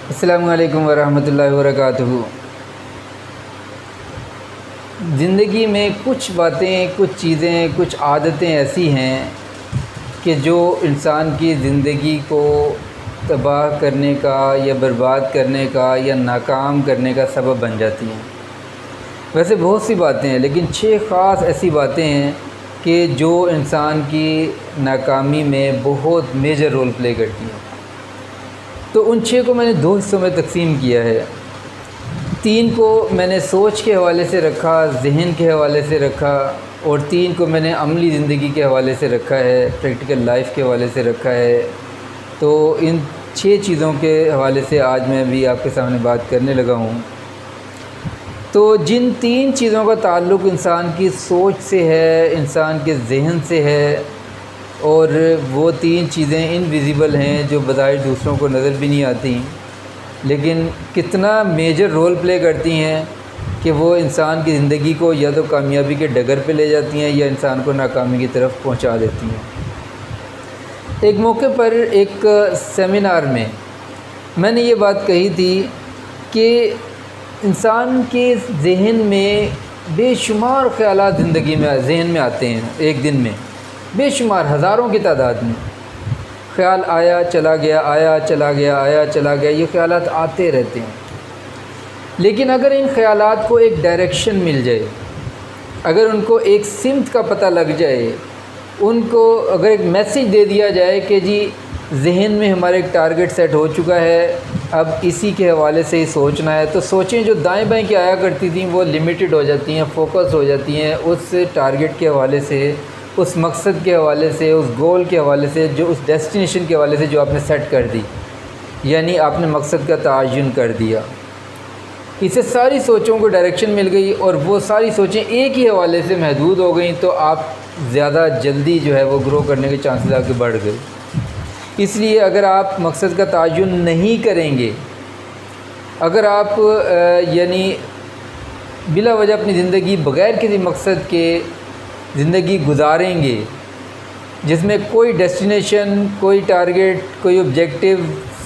السلام علیکم ورحمۃ اللہ وبرکاتہ۔ زندگی میں کچھ باتیں، کچھ چیزیں، کچھ عادتیں ایسی ہیں کہ جو انسان کی زندگی کو تباہ کرنے کا یا برباد کرنے کا یا ناکام کرنے کا سبب بن جاتی ہیں۔ ویسے بہت سی باتیں ہیں، لیکن 6 خاص ایسی باتیں ہیں کہ جو انسان کی ناکامی میں بہت میجر رول پلے کرتی ہیں۔ تو ان 6 کو میں نے 2 حصوں میں تقسیم کیا ہے۔ 3 کو میں نے سوچ کے حوالے سے رکھا، ذہن کے حوالے سے رکھا، اور 3 کو میں نے عملی زندگی کے حوالے سے رکھا ہے، پریکٹیکل لائف کے حوالے سے رکھا ہے۔ تو ان 6 چیزوں کے حوالے سے آج میں بھی آپ کے سامنے بات کرنے لگا ہوں۔ تو جن 3 چیزوں کا تعلق انسان کی سوچ سے ہے، انسان کے ذہن سے ہے، اور وہ 3 چیزیں انویزیبل ہیں جو بظاہر دوسروں کو نظر بھی نہیں آتی، لیکن کتنا میجر رول پلے کرتی ہیں کہ وہ انسان کی زندگی کو یا تو کامیابی کے ڈگر پہ لے جاتی ہیں یا انسان کو ناکامی کی طرف پہنچا دیتی ہیں۔ ایک موقع پر ایک سیمینار میں نے یہ بات کہی تھی کہ انسان کے ذہن میں بے شمار خیالات ذہن میں آتے ہیں، ایک دن میں بے شمار ہزاروں کی تعداد میں خیال آیا چلا گیا، آیا چلا گیا، آیا چلا گیا، یہ خیالات آتے رہتے ہیں۔ لیکن اگر ان خیالات کو ایک ڈائریکشن مل جائے، اگر ان کو ایک سمت کا پتہ لگ جائے، ان کو اگر ایک میسیج دے دیا جائے کہ جی ذہن میں ہمارا ایک ٹارگٹ سیٹ ہو چکا ہے، اب اسی کے حوالے سے ہی سوچنا ہے، تو سوچیں جو دائیں بائیں کی آیا کرتی تھیں وہ لمیٹڈ ہو جاتی ہیں، فوکس ہو جاتی ہیں اس ٹارگٹ کے حوالے سے، اس مقصد کے حوالے سے، اس گول کے حوالے سے، جو اس ڈیسٹینیشن کے حوالے سے جو آپ نے سیٹ کر دی، یعنی آپ نے مقصد کا تعین کر دیا۔ اس سے ساری سوچوں کو ڈائریکشن مل گئی اور وہ ساری سوچیں ایک ہی حوالے سے محدود ہو گئیں، تو آپ زیادہ جلدی جو ہے وہ گرو کرنے کے چانسز آپ کے بڑھ گئے۔ اس لیے اگر آپ مقصد کا تعین نہیں کریں گے، اگر آپ یعنی بلا وجہ اپنی زندگی بغیر کسی مقصد کے زندگی گزاریں گے، جس میں کوئی ڈیسٹینیشن، کوئی ٹارگٹ، کوئی آبجیکٹیو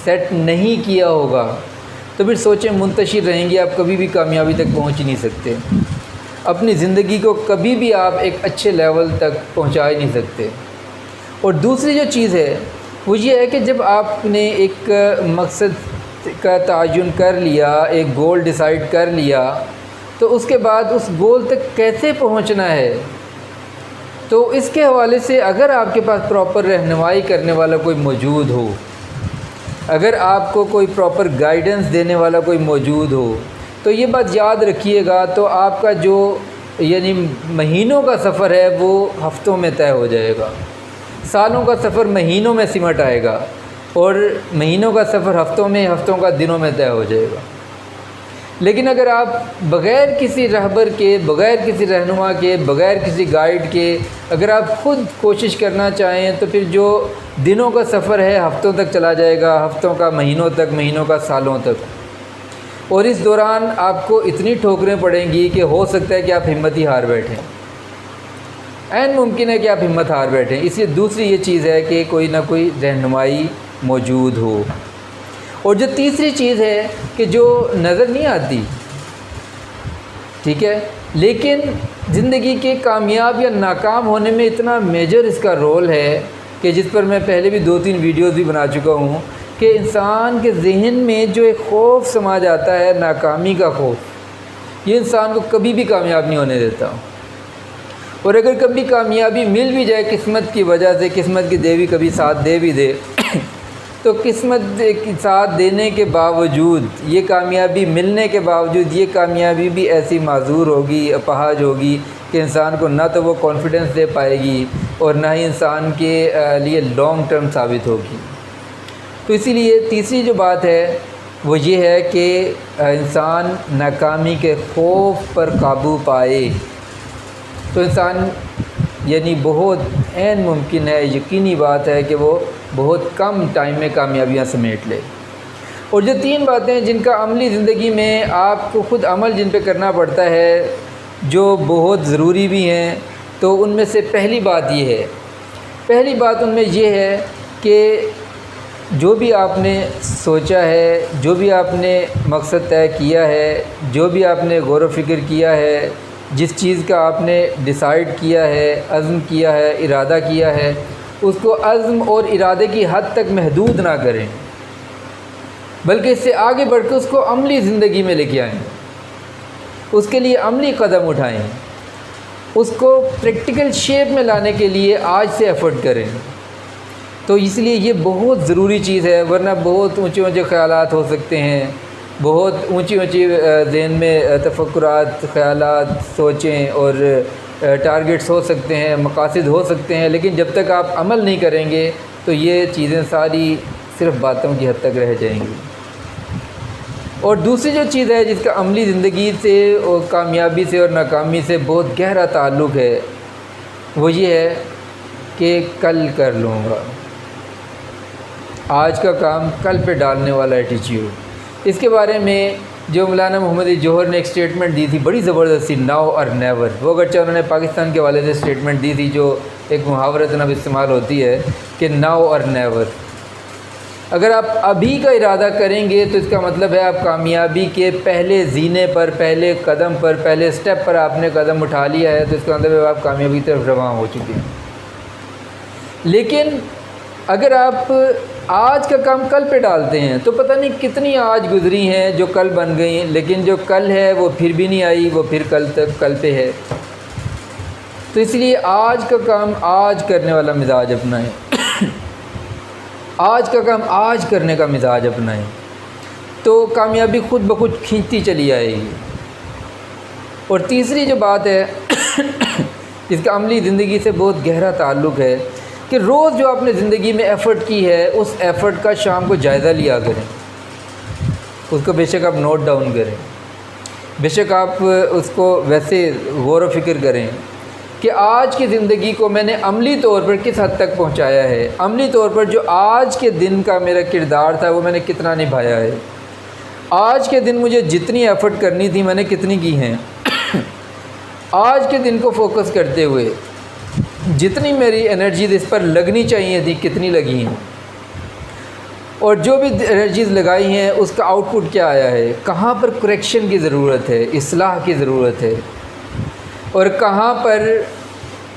سیٹ نہیں کیا ہوگا، تو پھر سوچیں منتشر رہیں گی، آپ کبھی بھی کامیابی تک پہنچ ہی نہیں سکتے، اپنی زندگی کو کبھی بھی آپ ایک اچھے لیول تک پہنچا ہی نہیں سکتے۔ اور دوسری جو چیز ہے وہ یہ ہے کہ جب آپ نے ایک مقصد کا تعین کر لیا، ایک گول ڈیسائیڈ کر لیا، تو اس کے بعد اس گول تک کیسے پہنچنا ہے، تو اس کے حوالے سے اگر آپ کے پاس پراپر رہنمائی کرنے والا کوئی موجود ہو، اگر آپ کو کوئی پراپر گائیڈنس دینے والا کوئی موجود ہو، تو یہ بات یاد رکھیے گا، تو آپ کا جو یعنی مہینوں کا سفر ہے وہ ہفتوں میں طے ہو جائے گا، سالوں کا سفر مہینوں میں سمٹ آئے گا، اور مہینوں کا سفر ہفتوں میں، ہفتوں کا دنوں میں طے ہو جائے گا۔ لیکن اگر آپ بغیر کسی رہبر کے، بغیر کسی رہنما کے، بغیر کسی گائیڈ کے اگر آپ خود کوشش کرنا چاہیں، تو پھر جو دنوں کا سفر ہے ہفتوں تک چلا جائے گا، ہفتوں کا مہینوں تک، مہینوں کا سالوں تک، اور اس دوران آپ کو اتنی ٹھوکریں پڑیں گی کہ ہو سکتا ہے کہ آپ ہمت ہی ہار بیٹھیں، عین ممکن ہے کہ آپ ہمت ہار بیٹھیں۔ اس لیے دوسری یہ چیز ہے کہ کوئی نہ کوئی رہنمائی موجود ہو۔ اور جو تیسری چیز ہے کہ جو نظر نہیں آتی، ٹھیک ہے، لیکن زندگی کے کامیاب یا ناکام ہونے میں اتنا میجر اس کا رول ہے کہ جس پر میں پہلے بھی 2-3 ویڈیوز بھی بنا چکا ہوں، کہ انسان کے ذہن میں جو ایک خوف سما جاتا ہے، ناکامی کا خوف، یہ انسان کو کبھی بھی کامیاب نہیں ہونے دیتا۔ اور اگر کبھی کامیابی مل بھی جائے قسمت کی وجہ سے، قسمت کی دیوی کبھی ساتھ دے بھی دے، تو قسمت کے ساتھ دینے کے باوجود، یہ کامیابی ملنے کے باوجود، یہ کامیابی بھی ایسی معذور ہوگی، اپاہج ہوگی کہ انسان کو نہ تو وہ کانفیڈنس دے پائے گی اور نہ ہی انسان کے لیے لانگ ٹرم ثابت ہوگی۔ تو اسی لیے تیسری جو بات ہے وہ یہ ہے کہ انسان ناکامی کے خوف پر قابو پائے، تو انسان یعنی بہت عین ممکن ہے، یقینی بات ہے کہ وہ بہت کم ٹائم میں کامیابیاں سمیٹ لے۔ اور جو 3 باتیں جن کا عملی زندگی میں آپ کو خود عمل جن پہ کرنا پڑتا ہے، جو بہت ضروری بھی ہیں، تو ان میں سے پہلی بات ان میں یہ ہے کہ جو بھی آپ نے سوچا ہے، جو بھی آپ نے مقصد طے کیا ہے، جو بھی آپ نے غور و فکر کیا ہے، جس چیز کا آپ نے ڈیسائیڈ کیا ہے، عزم کیا ہے، ارادہ کیا ہے، اس کو عزم اور ارادے کی حد تک محدود نہ کریں، بلکہ اس سے آگے بڑھ کے اس کو عملی زندگی میں لے کے آئیں، اس کے لیے عملی قدم اٹھائیں، اس کو پریکٹیکل شیپ میں لانے کے لیے آج سے ایفرٹ کریں۔ تو اس لیے یہ بہت ضروری چیز ہے، ورنہ بہت اونچے اونچے خیالات ہو سکتے ہیں، بہت اونچی اونچی ذہن میں تفکرات، خیالات، سوچیں اور ٹارگٹس ہو سکتے ہیں، مقاصد ہو سکتے ہیں، لیکن جب تک آپ عمل نہیں کریں گے تو یہ چیزیں ساری صرف باتوں کی حد تک رہ جائیں گی۔ اور دوسری جو چیز ہے جس کا عملی زندگی سے اور کامیابی سے اور ناکامی سے بہت گہرا تعلق ہے، وہ یہ ہے کہ کل کر لوں گا، آج کا کام کل پہ ڈالنے والا ایٹیچیوڈ۔ اس کے بارے میں جو مولانا محمد جوہر نے ایک سٹیٹمنٹ دی تھی بڑی زبردستی، ناؤ اور نیور، وہ اگرچہ انہوں نے پاکستان کے حوالے سے سٹیٹمنٹ دی تھی جو ایک محاورتاً اب استعمال ہوتی ہے کہ ناؤ اور نیور۔ اگر آپ ابھی کا ارادہ کریں گے تو اس کا مطلب ہے آپ کامیابی کے پہلے زینے پر، پہلے قدم پر، پہلے سٹیپ پر آپ نے قدم اٹھا لیا ہے، تو اس کا مطلب ہے آپ کامیابی کی طرف رواں ہو چکے ہیں۔ لیکن اگر آپ آج کا کام کل پہ ڈالتے ہیں تو پتہ نہیں کتنی آج گزری ہیں جو کل بن گئی ہیں، لیکن جو کل ہے وہ پھر بھی نہیں آئی، وہ پھر کل پہ ہے۔ تو اس لیے آج کا کام آج کرنے والا مزاج اپنائیں، آج کا کام آج کرنے کا مزاج اپنائیں، تو کامیابی خود بخود کھینچتی چلی آئے گی۔ اور تیسری جو بات ہے جس کا عملی زندگی سے بہت گہرا تعلق ہے کہ روز جو آپ نے زندگی میں ایفرٹ کی ہے اس ایفرٹ کا شام کو جائزہ لیا کریں، اس کو بے شک آپ نوٹ ڈاؤن کریں، بے شک آپ اس کو ویسے غور و فکر کریں کہ آج کی زندگی کو میں نے عملی طور پر کس حد تک پہنچایا ہے، عملی طور پر جو آج کے دن کا میرا کردار تھا وہ میں نے کتنا نبھایا ہے، آج کے دن مجھے جتنی ایفرٹ کرنی تھی میں نے کتنی کی ہیں، آج کے دن کو فوکس کرتے ہوئے جتنی میری انرجیز اس پر لگنی چاہیے تھی کتنی لگی ہیں، اور جو بھی انرجیز لگائی ہیں اس کا آؤٹ پٹ کیا آیا ہے، کہاں پر کریکشن کی ضرورت ہے، اصلاح کی ضرورت ہے، اور کہاں پر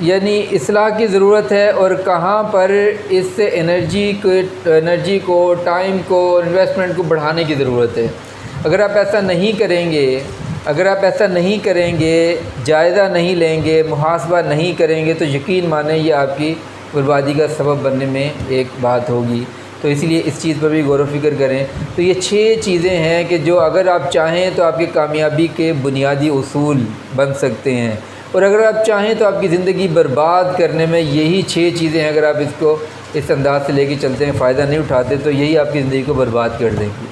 یعنی اصلاح کی ضرورت ہے، اور کہاں پر اس سے انرجی کو ٹائم کو انویسٹمنٹ کو بڑھانے کی ضرورت ہے۔ اگر آپ ایسا نہیں کریں گے، اگر آپ ایسا نہیں کریں گے، جائزہ نہیں لیں گے، محاسبہ نہیں کریں گے، تو یقین مانیں یہ آپ کی بربادی کا سبب بننے میں ایک بات ہوگی۔ تو اس لیے اس چیز پر بھی غور و فکر کریں۔ تو یہ 6 چیزیں ہیں کہ جو اگر آپ چاہیں تو آپ کی کامیابی کے بنیادی اصول بن سکتے ہیں، اور اگر آپ چاہیں تو آپ کی زندگی برباد کرنے میں یہی 6 چیزیں ہیں، اگر آپ اس کو اس انداز سے لے کے چلتے ہیں، فائدہ نہیں اٹھاتے، تو یہی آپ کی زندگی کو برباد کر دیں گی۔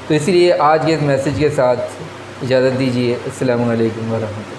تو اس لیے آج کے اس میسیج کے ساتھ اجازت دیجیے۔ السلام علیکم ورحمۃ اللہ۔